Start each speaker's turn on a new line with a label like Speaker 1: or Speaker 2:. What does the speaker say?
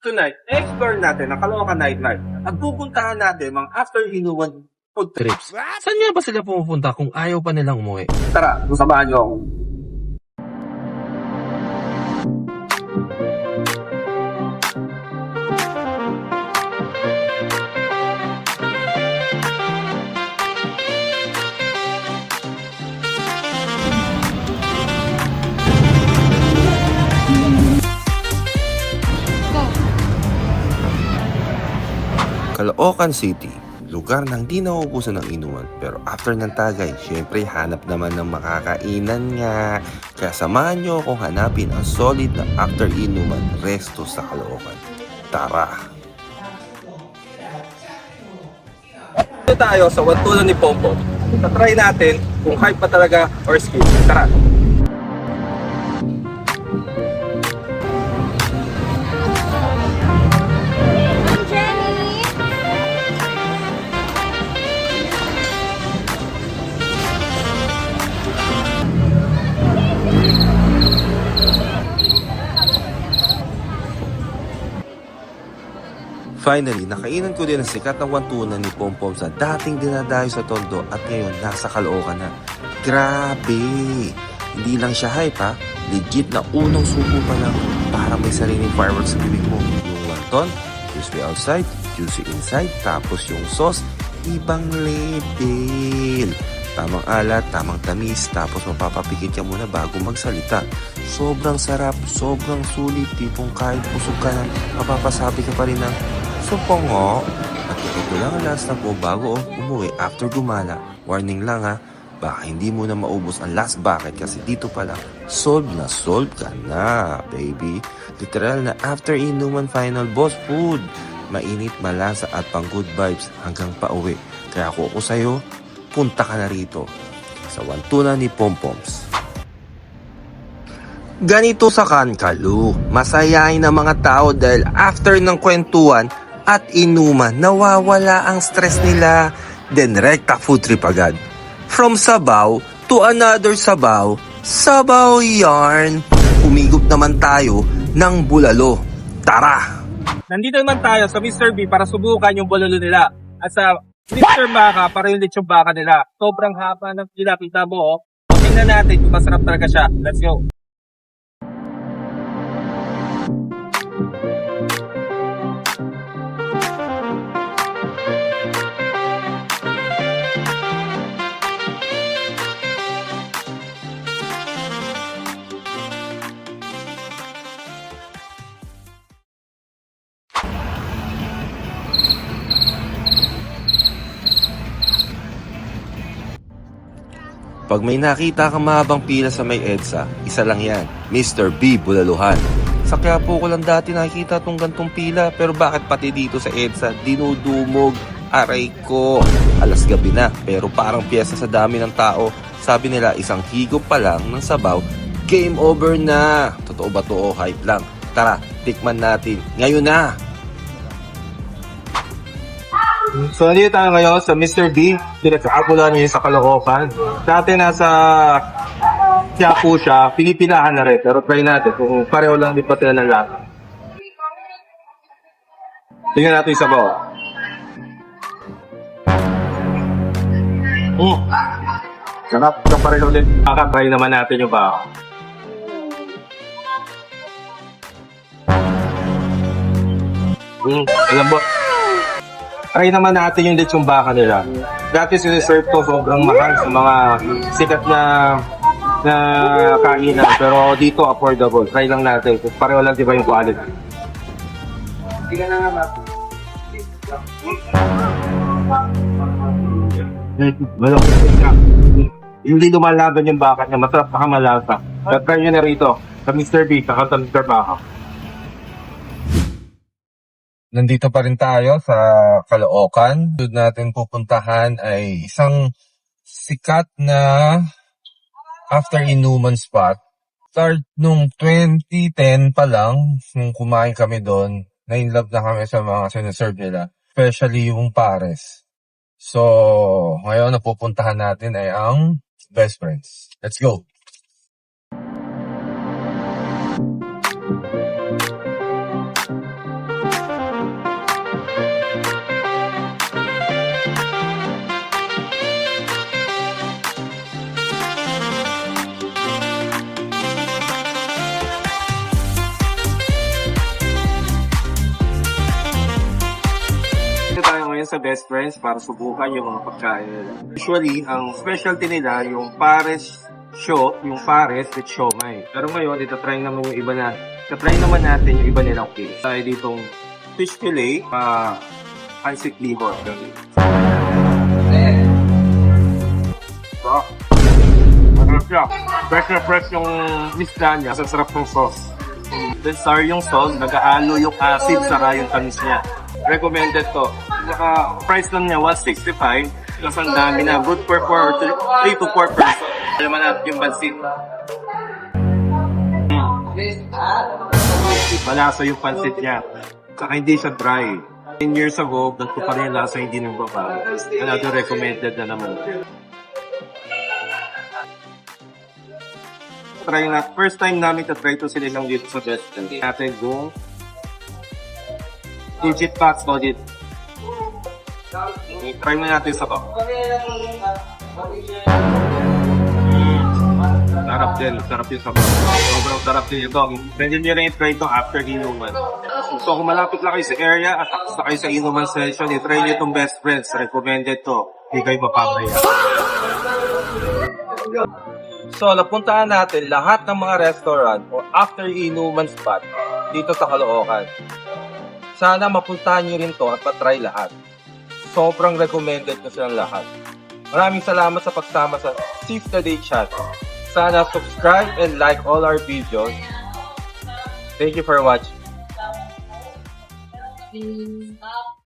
Speaker 1: Tonight, explore natin ang Caloocan Nightlife at pupuntahan natin mga after-inuman food trips.
Speaker 2: Saan nga ba sila pumupunta kung ayaw pa nilang umuwi?
Speaker 1: Tara, samahan niyo ako.
Speaker 3: Caloocan City, lugar nang di nauubusan ng inuman. Pero after ng Tagay, syempre hanap naman ng makakainan nga. Kaya samahan nyo akong hanapin ang solid na after inuman resto sa Caloocan. Tara!
Speaker 1: Dito tayo sa Wantulan ni Pompom. Try natin kung hype pa talaga or skip. Tara!
Speaker 4: Jenny!
Speaker 3: Finally, nakainan ko din ang sikat na wantunan ni Pompom sa dating dinadayo sa Tondo at ngayon nasa Caloocan na. Grabe! Hindi lang siya hype ha, legit na unang suko pa lang para may sariling fireworks sa bibig mo. Yung wonton, crispy outside, juicy inside, tapos yung sauce, ibang level. Tamang alat, tamang tamis, tapos mapapapikit ka muna bago magsalita. Sobrang sarap, sobrang sulit, tipong kahit busog ka na, mapapasabi ka pa rin ng supo nga. At ito lang ang last na po bago umuwi after gumala. Warning lang ha, baka hindi mo na maubos ang last bucket kasi dito pa lang, solve ka na, baby. Literal na after inuman final boss food. Mainit, malasa at pang good vibes hanggang pauwi. Kaya kung ako sa'yo, punta ka na rito sa Wantunan ni Pompoms. Ganito sa Kankalu, masayain ang mga tao dahil after ng kwentuhan at inuman, nawawala ang stress nila. Then rekta food trip agad. From Sabaw to another Sabaw, Sabaw yarn. Umigop naman tayo ng Bulalo. Tara!
Speaker 1: Nandito naman tayo sa Mr. B para subukan yung bololo nila. At sa Mr. Baka para yung lechong baka nila. Sobrang haba ng pinakita mo. Tingnan natin kung masarap talaga siya. Let's go!
Speaker 3: Pag may nakita kang mahabang pila sa may EDSA, isa lang yan, Mr. B Bulaluhan. Sa Quiapo ko lang dati nakikita tong gantong pila, pero bakit pati dito sa EDSA dinudumog? Aray ko, alas gabi na, pero parang piyesa sa dami ng tao. Sabi nila isang higop pa lang ng sabaw, game over na. Totoo ba to o hype lang? Tara, tikman natin. Ngayon na!
Speaker 1: So, nandito tayo ngayon sa Mr. B. Pinagkakapulan niya sa Caloocan. Dati nasa Quiapo siya, pinipilahan na rin. Pero try natin kung pareho lang din pati ng lasa. Tingnan natin yung sabaw. Sarap ka pareho din. Kakatry naman natin yung baka. Alam mo, try naman natin yung lechong baka nila. Dati siniserve to sobrang mahal sa mga sikat na kainan. Pero dito affordable. Try lang natin. Kung pareho lang diba yung quality. Hindi ka na nga malapit siya. Hindi lumalaban yung baka niya. Masarap baka malasa. But try nyo na rito. Sa Mr. B, sa Mr. Baka. Nandito pa rin tayo sa Caloocan. Doon natin pupuntahan ay isang sikat na after inuman spot. Start nung 2010 pa lang, nung kumain kami doon, na-inlove na kami sa mga sinaserve nila. Especially yung pares. So, ngayon na pupuntahan natin ay ang Best Friends. Let's go! sa Best Friends para subukan yung mga pagkain nila. Usually, ang specialty nila yung pares with siomay. Pero ngayon, itatry naman natin yung iba nilang cake. Tayo ditong fish fillet, pancit liver. So, masarap siya. Fresh na fresh yung isda niya. Sasarap ng sauce. Then sour yung sauce, nag-aalo yung acid sa yung tamis niya. Recommended to. Saka price lang niya, 165. Plus ang dami na, good for 3 to 4 person. Alam natin yung pansit. Malasa yung pansit niya. Saka hindi siya dry. 10 years ago, ganito pa rin yung lasa, hindi nagbabago. Another recommended na naman. Try na. First time namin to-try to sila lang dito sa Best Friends. Natin yung digit box solid. Try mo natin sa to. Sarap din. Sarap yung sabaw. Sobrang sarap din ito. Pwede nyo rin i-try ito after inuman. So kung malapit lang kayo sa area at tapos na kayo sa inuman session, i-try nyo itong Best Friends. Recommended to. Hindi kayo mapapaya. So, napuntahan natin lahat ng mga restaurant o after inuman spot dito sa Caloocan. Sana mapuntahan nyo rin to at patry lahat. Sobrang recommended ko silang lahat. Maraming salamat sa pagsama sa Seize the Day Chat. Sana subscribe and like all our videos. Thank you for watching.